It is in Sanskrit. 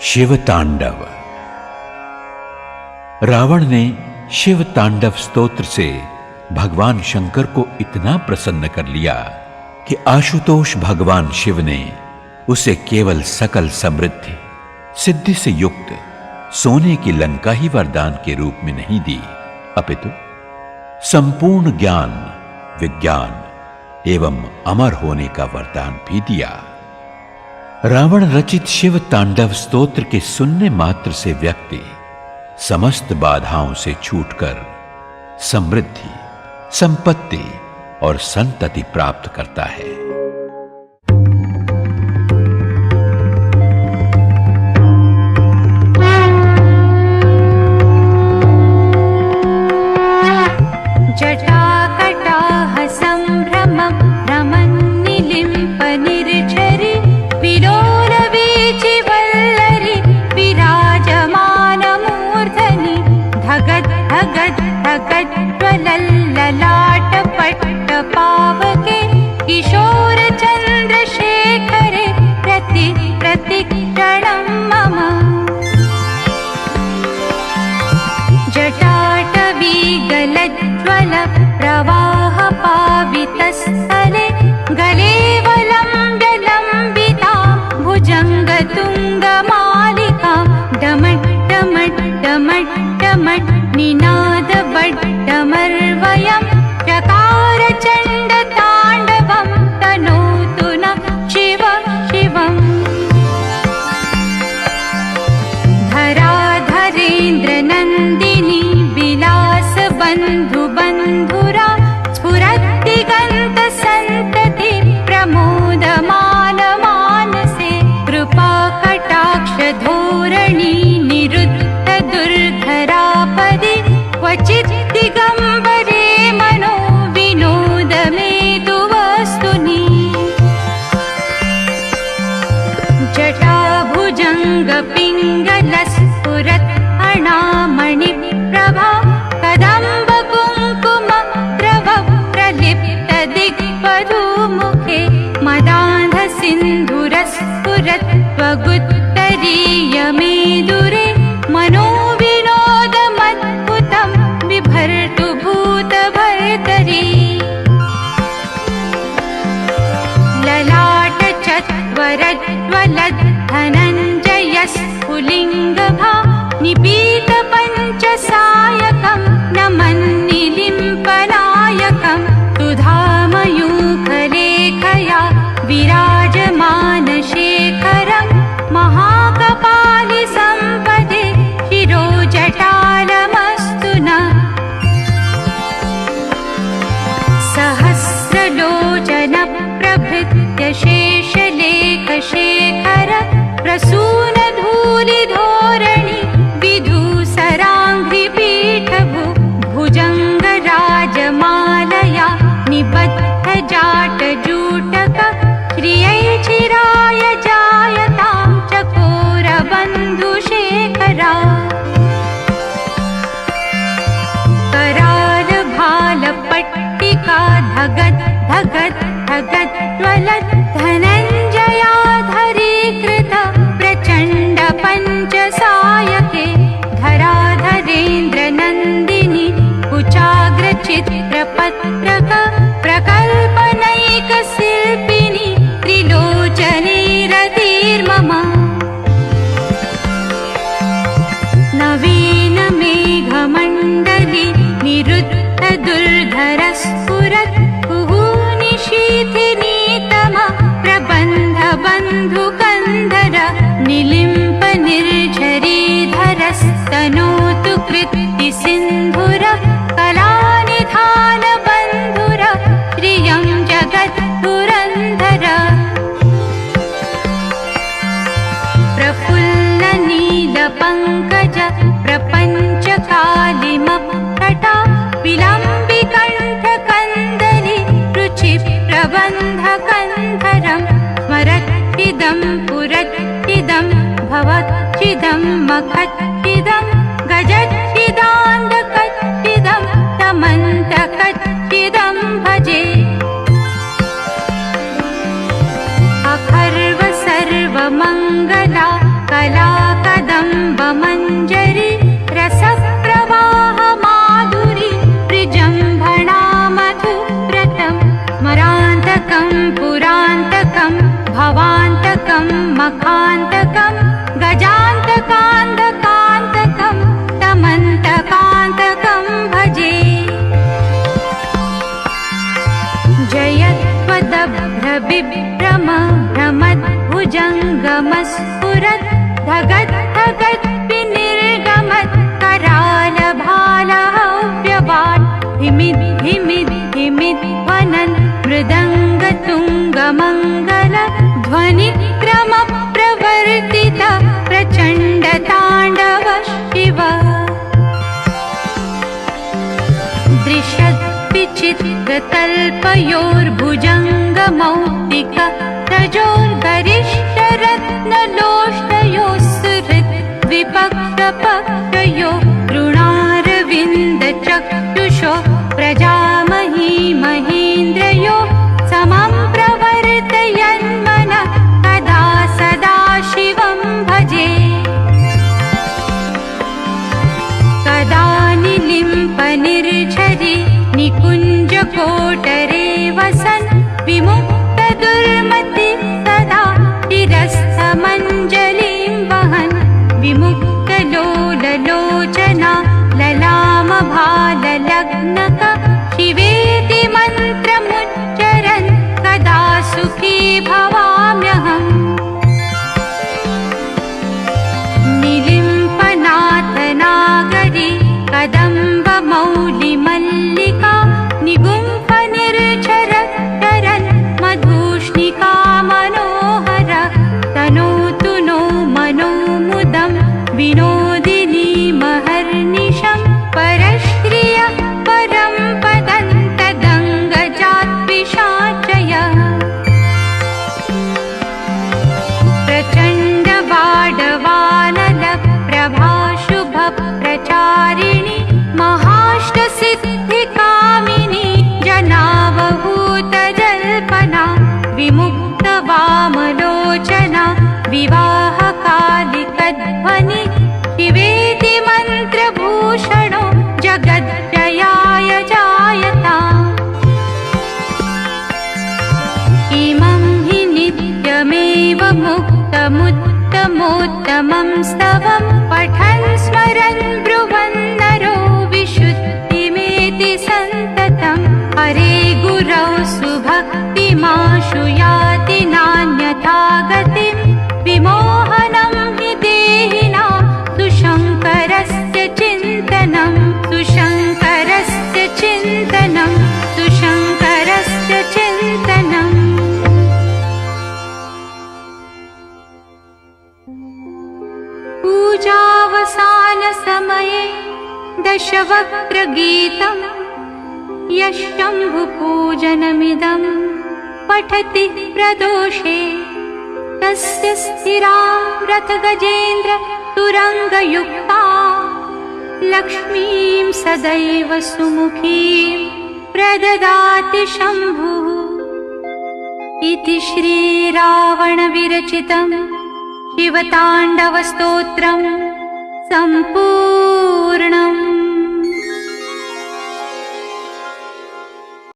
शिव तांडव। रावण ने शिव तांडव स्तोत्र से भगवान शंकर को इतना प्रसन्न कर लिया कि आशुतोष भगवान शिव ने उसे केवल सकल समृद्धि सिद्धि से युक्त सोने की लंका ही वरदान के रूप में नहीं दी, अपितु संपूर्ण ज्ञान, विज्ञान एवं अमर होने का वरदान भी दिया। रावण रचित शिव तांडव स्तोत्र के सुनने मात्र से व्यक्ति समस्त बाधाओं से छूटकर समृद्धि, संपत्ति और संतति प्राप्त करता है। पावके किशोर चंद्रशेखरे प्रतिक्षणं मम जटाटवी गलज्ज्वल प्रवाह पावितस्थले गले वलम्बिता भुजङ्गतुङ्गमालिका डमट्टमट्टमट्टमट् निनादवड्डमर्वयम् चकार चण्ड ताण्डवं तनोतु न शिव शिवम् धराधरेन्द्र नन्दिनी विलास बन्धु बन्धुरा स्फुरद्दिगन्त सन्तति प्रमोदमान मानसे कृपा कटाक्ष धोरणी निरुद्ध दुर्धरापदि क्वचित् दिगम्बरे पिङ्गलस्फुरत् अणामणिप्रभा कदम्ब कुङ्कुम द्रव प्रलिप्त दिग्वधूमुखे मदान्ध सिन्धुरस्फुरत् त्वगुत्तरीयमेदुरे मनोविनोदमद्भुतं बिभर्तु भूतभर्तरी ललाट चत्वरज्वलत् धनञ्जयस्फुलिङ्गभा निपीत पञ्चसायकं नमन्निलिम्पनायकं सुधामयूखलेखया विराजमानशेखरं महाकपालि सम्पदे शिरोजटालमस्तु नः सहस्रलोचन प्रभृत्य शेषलेखशेखर प्रसून धूलिधोरणि विधूसराङ्घ्रिपीठभु भुजङ्गराजमालया निबद्ध जाटजूटक श्रियै चिराय जायतां चकोरबन्धुशेखरा करालभालपट्टिका धगत् धगत् धगत् ज्वलत् धनञ्जयाधरीकृत प्रचण्ड पञ्चसायके धराधरेन्द्र नन्दिनी कुचाग्रचित्रपत्रक प्रकल्पनैक शिल्पिनी त्रिलोचने रतिर्मम नवीन मेघमण्डली निरुद्ध दुर्धरस्फुरत् निशीथिनीतम प्रबन्ध बन्धुकन्धर निलिम्प निर्झरीधरस्तनोतु कृत्ति सिन्धुर कलानिधान बन्धुर श्रियं जगद्पुरन्धर प्रफुल्ल नील पङ्कज प्रपञ्च कालिमपटा विलम्बिकण्ठ कन्दली रुचि प्रबन्ध कन्धरं स्मरच्चिदं पुरच्चिदं भवच्चिदं मखच्चिदं गजच्चिदान्धकच्चिदं तमन्तकच्चिदं भजे अखर्व सर्वमङ्गला कला कान्तकं गजान्तकान्तकान्तकं तमन्तकान्तकं भजे। जयत्वदभ्रबिभ्रम भ्रमद्भुजङ्गमस्फुरत् धगत् धगत् विनिर्गमत् करालभालहव्यवाट् धिमिद् धिमिद् धिमिद् ध्वनन् मृदङ्गतुङ्गमङ्गल ध्वनिक्रमप्रवर्तित प्रचण्डताण्डव शिव। दृशद्विचित्रतल्पयोर्भुजङ्गमौक्तिक रजोर्गरिष्ठरत्नलोष्टयोस्सुहृत् द्विपक्षपक्षयो ऋणारविन्दचक्षुषो प्रजामही महेन्द्रयो समं प्रवर्तयन्मनः कदा सदा शिवं भजे। कदा निलिम्पनिर्झरि निकुञ्जकोटरे वसन् विमुक्तदुर्मति सदा शिरस्थमञ्जलिं वहन् विमुक्तलोललोचना ललामभाललग्नक शिवेति मन्त्रमुच्चरन् कदा सुखी भवाम्यहम्। निलिम्पनाथनागरी कदम्बमौलिमल्लिका निगुम्फनिर्झरन् मधुष्णिका मनोहर तनोतु नो मनोमुदं विनोदिनी महर्निशं परश्रिय परं पदन्तदङ्गजाद्विषाचय। प्रचण्डवाडवानलप्रभाशुभप्रचारिणि महाष्टसिद्धिकामिनी जनावहूतजल्पना विमुक्तवामलोचना विवाहकालिकध्वनि शिवेति मन्त्रभूषणो जगज्जयाय जायताम्। इमं हि नित्यमेव मुक्तमुत्तमोत्तमं स्तवं पठन् स्मरन् ब्रुवन्नरो विशुद्धिमेति सन्ततं। हरे गुरौ सुभक्तिमाशु याति नान्यथा गतिं विमोहनं हि देहिनां सुशङ्करस्य चिन्तनं सुशङ्करस्य चिन्तनं सुशङ्करस्य चिन्तनम्। पूजावसानसमये दशवक्त्रगीतं यः शम्भुपूजनमिदं पठति प्रदोषे तस्य स्थिरां रथगजेन्द्र तुरङ्गयुक्ता लक्ष्मीं सदैव सुमुखीं प्रददाति शम्भुः। इति श्रीरावणविरचितं शिवताण्डवस्तोत्रं सम्पूर्णम्।